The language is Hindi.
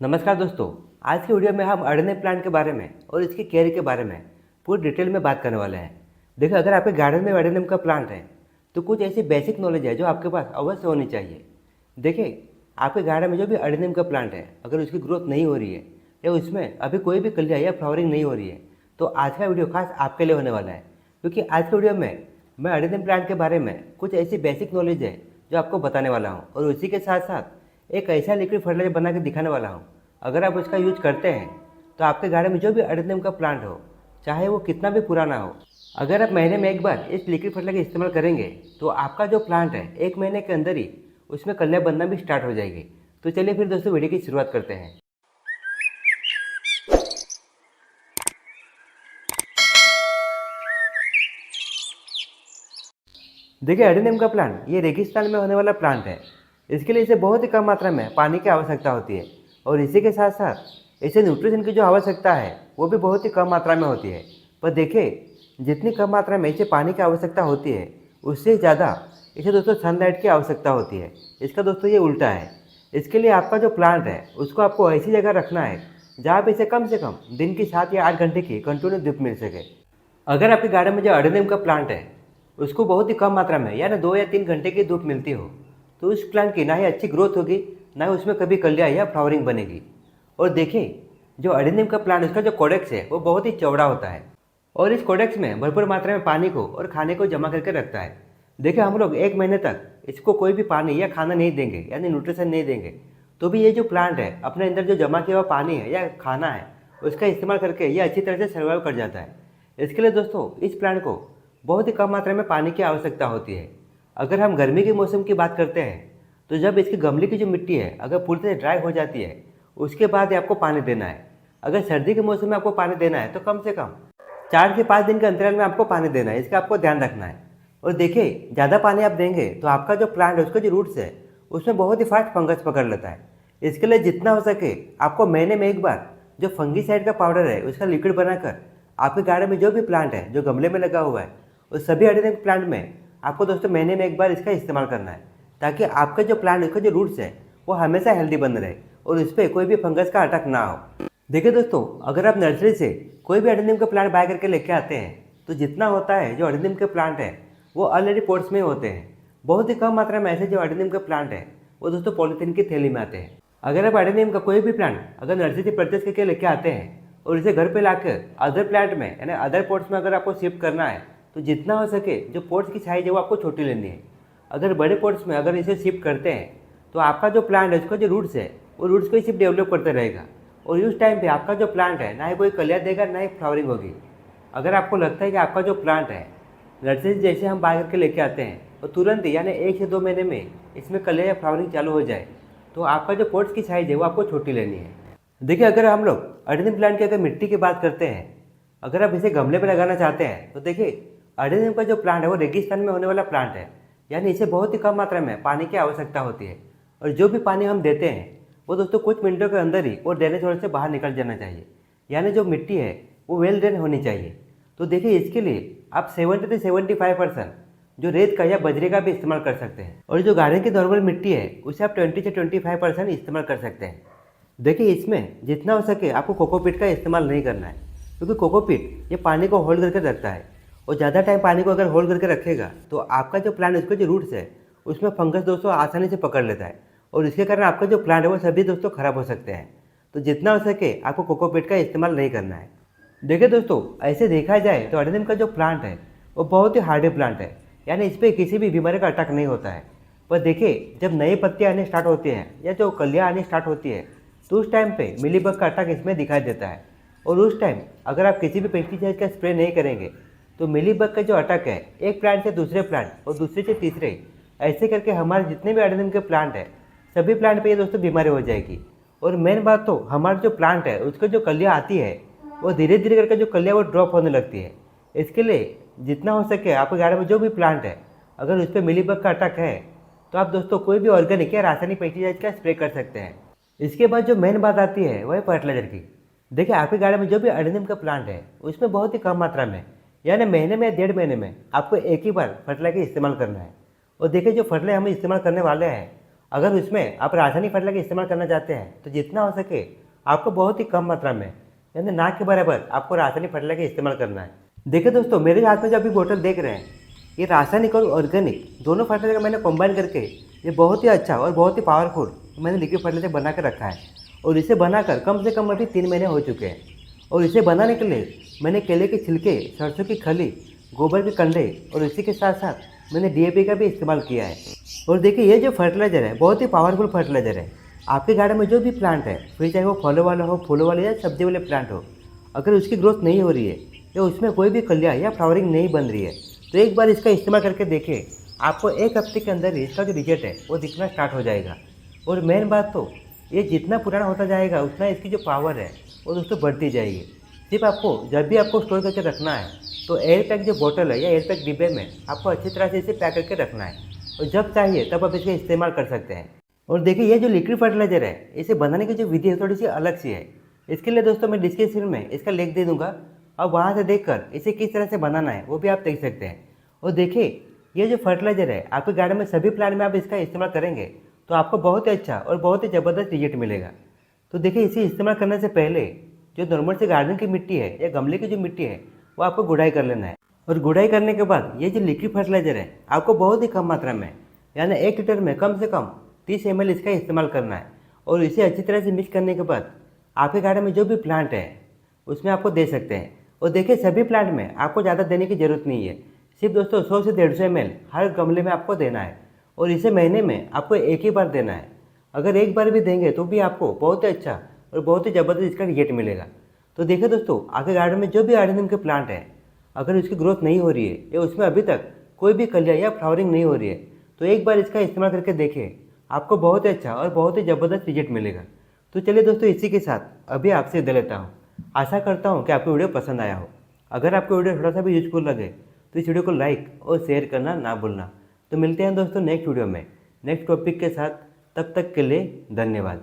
नमस्कार दोस्तों। आज की वीडियो में हम अडेनियम प्लांट के बारे में और इसकी केयर के बारे में पूरी डिटेल में बात करने वाले हैं। देखिए, अगर आपके गार्डन में अडेनियम का प्लांट है तो कुछ ऐसी बेसिक नॉलेज है जो आपके पास अवश्य होनी चाहिए। देखिए, आपके गार्डन में जो भी अडेनियम का प्लांट है, अगर उसकी ग्रोथ नहीं हो रही है या उसमें अभी कोई भी कलियाँ या फ्लावरिंग नहीं हो रही है तो आज का वीडियो खास आपके लिए होने वाला है। क्योंकि आज के वीडियो में मैं अडेनियम प्लांट के बारे में कुछ ऐसी बेसिक नॉलेज है जो आपको बताने वाला हूँ और उसी के साथ साथ एक ऐसा लिक्विड फर्टिलाइजर बना के दिखाने वाला हूँ। अगर आप उसका यूज करते हैं तो आपके गार्डन में जो भी अडेनियम का प्लांट हो, चाहे वो कितना भी पुराना हो, अगर आप महीने में एक बार इस लिक्विड फर्टिलाइजर इस्तेमाल करेंगे तो आपका जो प्लांट है 1 महीने के अंदर ही उसमें कलियाँ बनना भी स्टार्ट हो जाएगी। तो चलिए फिर दोस्तों वीडियो की शुरुआत करते हैं। देखिए, एडेनियम का प्लांट ये रेगिस्तान में होने वाला प्लांट है। इसके लिए इसे बहुत ही कम मात्रा में पानी की आवश्यकता होती है और इसी के साथ साथ इसे न्यूट्रिशन की जो आवश्यकता है वो भी बहुत ही कम मात्रा में होती है। पर देखिए, जितनी कम मात्रा में इसे पानी की आवश्यकता होती है उससे ज़्यादा इसे दोस्तों सनलाइट की आवश्यकता होती है। इसका दोस्तों ये उल्टा है। इसके लिए आपका जो प्लांट है उसको आपको ऐसी जगह रखना है जहाँ पे इसे कम से कम दिन की 7 या 8 घंटे की कंटिन्यू धूप मिल सके। अगर आपके गार्डन में जो एडेनियम का प्लांट है उसको बहुत ही कम मात्रा में यानी 2 या 3 घंटे की धूप मिलती हो तो उस प्लांट की ना ही अच्छी ग्रोथ होगी, ना ही उसमें कभी कलियाँ या फ्लावरिंग बनेगी। और देखिए, जो एडेनियम का प्लांट उसका जो कोडेक्स है वो बहुत ही चौड़ा होता है और इस कोडेक्स में भरपूर मात्रा में पानी को और खाने को जमा करके रखता है। देखिए, हम लोग 1 महीने तक इसको कोई भी पानी या खाना नहीं देंगे यानी न्यूट्रिशन नहीं देंगे तो भी ये जो प्लांट है अपने अंदर जो जमा किया हुआ पानी है या खाना है उसका इस्तेमाल करके ये अच्छी तरह से सर्वाइव कर जाता है। इसके लिए दोस्तों इस प्लांट को बहुत ही कम मात्रा में पानी की आवश्यकता होती है। अगर हम गर्मी के मौसम की बात करते हैं तो जब इसके गमले की जो मिट्टी है अगर पूरी तरह ड्राई हो जाती है उसके बाद ही आपको पानी देना है। अगर सर्दी के मौसम में आपको पानी देना है तो कम से कम 4 से 5 दिन के अंतराल में आपको पानी देना है। इसका आपको ध्यान रखना है। और देखिए, ज़्यादा पानी आप देंगे तो आपका जो प्लांट है उसका जो रूट्स है उसमें बहुत ही फास्ट फंगस पकड़ लेता है। इसके लिए जितना हो सके आपको महीने में एक बार जो फंगीसाइड का पाउडर है उसका लिक्विड बनाकर आपके गार्डन में जो भी प्लांट है जो गमले में लगा हुआ है उस सभी एडेनियम प्लांट में आपको दोस्तों महीने में एक बार इसका इस्तेमाल करना है ताकि आपका जो प्लांट उसका जो रूट्स है वो हमेशा हेल्दी बन रहे और उस पर कोई भी फंगस का अटैक ना हो। देखिए दोस्तों, अगर आप नर्सरी से कोई भी एडेनियम का प्लांट बाय करके लेके आते हैं तो जितना होता है जो एडेनियम के प्लांट है वो ऑलरेडी पोट्स में होते हैं। बहुत ही कम मात्रा में ऐसे जो एडेनियम के प्लांट है वो दोस्तों पॉलीथीन की थैली में आते हैं। अगर आप एडेनियम का कोई भी प्लांट अगर नर्सरी से परचेस करके लेके आते हैं और इसे घर पे लाकर अदर प्लांट में यानी अदर पॉट्स में अगर आपको शिफ्ट करना है तो जितना हो सके जो पॉट्स की साइज है वो आपको छोटी लेनी है। अगर बड़े पॉट्स में अगर इसे शिफ्ट करते हैं तो आपका जो प्लांट है उसका जो रूट्स है वो रूट्स को ही सिर्फ डेवलप करते रहेगा और उस टाइम पे आपका जो प्लांट है ना ही कोई कलियाँ देगा ना ही फ्लावरिंग होगी। अगर आपको लगता है कि आपका जो प्लांट है नर्सरी से जैसे हम बाय करके लेके आते हैं तो तुरंत ही यानी 1 से 2 महीने में इसमें कलियाँ या फ्लावरिंग चालू हो जाए तो आपका जो पॉट्स की साइज़ है वो आपको छोटी लेनी है। देखिए, अगर हम लोग एडेनियम प्लांट की अगर मिट्टी की बात करते हैं, अगर आप इसे गमले में लगाना चाहते हैं तो देखिए, एडेनियम का जो प्लांट है वो रेगिस्तान में होने वाला प्लांट है यानी इसे बहुत ही कम मात्रा में पानी की आवश्यकता होती है और जो भी पानी हम देते हैं वो दोस्तों कुछ मिनटों के अंदर ही वो ड्रेनेज होने से बाहर निकल जाना चाहिए यानी जो मिट्टी है वो वेल ड्रेन होनी चाहिए। तो देखिए, इसके लिए आप 70 से 75% जो रेत का या बजरे का भी इस्तेमाल कर सकते हैं और जो गार्डन की नॉर्मल मिट्टी है उसे आप 20 से 25% इस्तेमाल कर सकते हैं। देखिए, इसमें जितना हो सके आपको कोकोपीट का इस्तेमाल नहीं करना है क्योंकि कोकोपीट ये पानी को होल्ड करके रखता है और ज़्यादा टाइम पानी को अगर होल्ड करके रखेगा तो आपका जो प्लांट उसके जो रूट्स है उसमें फंगस दोस्तों आसानी से पकड़ लेता है और इसके कारण आपका जो प्लांट है वो सभी दोस्तों खराब हो सकते हैं। तो जितना हो सके आपको कोकोपीट का इस्तेमाल नहीं करना है। देखिए दोस्तों, ऐसे देखा जाए तो एडेनियम का जो प्लांट है वो बहुत ही हार्डी प्लांट है यानी इस पर किसी भी बीमारी का अटैक नहीं होता है। पर देखिए, जब नई पत्तियाँ आने स्टार्ट होती हैं या जो कलियाँ आनी स्टार्ट होती है तो उस टाइम पे मिलीबग का अटैक इसमें दिखाई देता है और उस टाइम अगर आप किसी भी पेस्टिसाइड का स्प्रे नहीं करेंगे तो मिलीबग का जो अटैक है एक प्लांट से दूसरे प्लांट और दूसरे से तीसरे ऐसे करके हमारे जितने भी एडेनियम के प्लांट है सभी प्लांट पे ये दोस्तों बीमारी हो जाएगी। और मेन बात तो हमारा जो प्लांट है उसको जो कलियाँ आती है वो धीरे धीरे करके जो कलियाँ वो ड्रॉप होने लगती है। इसके लिए जितना हो सके आपके गार्डन में जो भी प्लांट है अगर उस पर मिलीबग का अटैक है तो आप दोस्तों कोई भी ऑर्गेनिक या रासायनिक पेस्टिसाइड का स्प्रे कर सकते हैं। इसके बाद जो मेन बात आती है वह है फर्टिलाइजर की। देखिए, आपके गार्डन में जो भी एडेनियम का प्लांट है उसमें बहुत ही कम मात्रा में यानी महीने में 1.5 महीने में आपको एक ही बार फर्टिलाइजर का इस्तेमाल करना है। और देखिए, जो फर्टिलाइजर हम इस्तेमाल करने वाले हैं अगर उसमें आप रासायनिक फर्टिलाइजर का इस्तेमाल करना चाहते हैं तो जितना हो सके आपको बहुत ही कम मात्रा में, यानी ना के बराबर आपको रासायनिक फर्टिलाइजर का इस्तेमाल करना है। देखिए दोस्तों, मेरे हाथ में जो अभी बोतल देख रहे हैं, ये रासायनिक और ऑर्गेनिक दोनों फर्टिलाइजर का मैंने कंबाइन करके ये बहुत ही अच्छा और बहुत ही पावरफुल मैंने लिक्विड फर्टिलाइजर बना कर रखा है। और इसे बनाकर कम से कम अभी 3 महीने हो चुके हैं। और इसे बनाने के लिए मैंने केले के छिलके, सरसों की खली, गोबर के कंडे और इसी के साथ साथ मैंने डीएपी का भी इस्तेमाल किया है। और देखिए, ये जो फर्टिलाइज़र है बहुत ही पावरफुल फर्टिलाइज़र है। आपके गार्डन में जो भी प्लांट है, फिर चाहे वो फलों वाला हो, फूलों वाले या सब्जी वाले प्लांट हो, अगर उसकी ग्रोथ नहीं हो रही है या उसमें कोई भी कलियाँ या फ्लावरिंग नहीं बन रही है, तो एक बार इसका इस्तेमाल करके देखिए। आपको 1 हफ्ते के अंदर ही इसका जो रिजल्ट है वो दिखना स्टार्ट हो जाएगा। और मेन बात तो, ये जितना पुराना होता जाएगा उतना इसकी जो पावर है वो दोस्तों बढ़ती जाएगी। सिर्फ आपको जब भी आपको स्टोर करके रखना है तो एयर पैक जो बोतल है या एयर पैक डिब्बे में आपको अच्छी तरह से इसे पैक करके रखना है। और जब चाहिए तब आप इसका इस्तेमाल कर सकते हैं। और देखिए, ये जो लिक्विड फर्टिलाइजर है, इसे बनाने की जो विधि है थोड़ी सी अलग सी है। इसके लिए दोस्तों मैं डिस्क्रिप्शन में इसका लिंक दे दूंगा और वहाँ से देखकर इसे किस तरह से बनाना है वो भी आप देख सकते हैं। और देखिए, ये जो फर्टिलाइजर है आपके गार्डन में सभी प्लांट में आप इसका इस्तेमाल करेंगे तो आपको बहुत ही अच्छा और बहुत ही ज़बरदस्त रिजल्ट मिलेगा। तो देखिए, इसे इस्तेमाल करने से पहले जो नॉर्मल से गार्डन की मिट्टी है या गमले की जो मिट्टी है वो आपको गुड़ाई कर लेना है। और गुड़ाई करने के बाद ये जो लिक्विड फर्टिलाइजर है आपको बहुत ही कम मात्रा में, यानी 1 लीटर में कम से कम 30 ml इसका इस्तेमाल करना है। और इसे अच्छी तरह से मिक्स करने के बाद आपके गार्डन में जो भी प्लांट है उसमें आपको दे सकते हैं। और देखिए, सभी प्लांट में आपको ज़्यादा देने की ज़रूरत नहीं है। सिर्फ दोस्तों 100 से 150 ml हर गमले में आपको देना है। और इसे महीने में आपको एक ही बार देना है। अगर एक बार भी देंगे तो भी आपको बहुत ही अच्छा और बहुत ही ज़बरदस्त इसका रिजल्ट मिलेगा। तो देखिए दोस्तों, आपके गार्डन में जो भी ऑर्गेनिज्म के प्लांट है, अगर उसकी ग्रोथ नहीं हो रही है या उसमें अभी तक कोई भी कलियाँ या फ्लावरिंग नहीं हो रही है, तो एक बार इसका इस्तेमाल करके देखिए, आपको बहुत ही अच्छा और बहुत ही ज़बरदस्त रिजल्ट मिलेगा। तो चलिए दोस्तों, इसी के साथ अभी आपसे विदा लेता हूँ। आशा करता हूँ कि आपको वीडियो पसंद आया हो। अगर आपको वीडियो थोड़ा सा भी यूजफुल लगे तो इस वीडियो को लाइक और शेयर करना ना भूलना। तो मिलते हैं दोस्तों नेक्स्ट वीडियो में नेक्स्ट टॉपिक के साथ। तब तक के लिए धन्यवाद।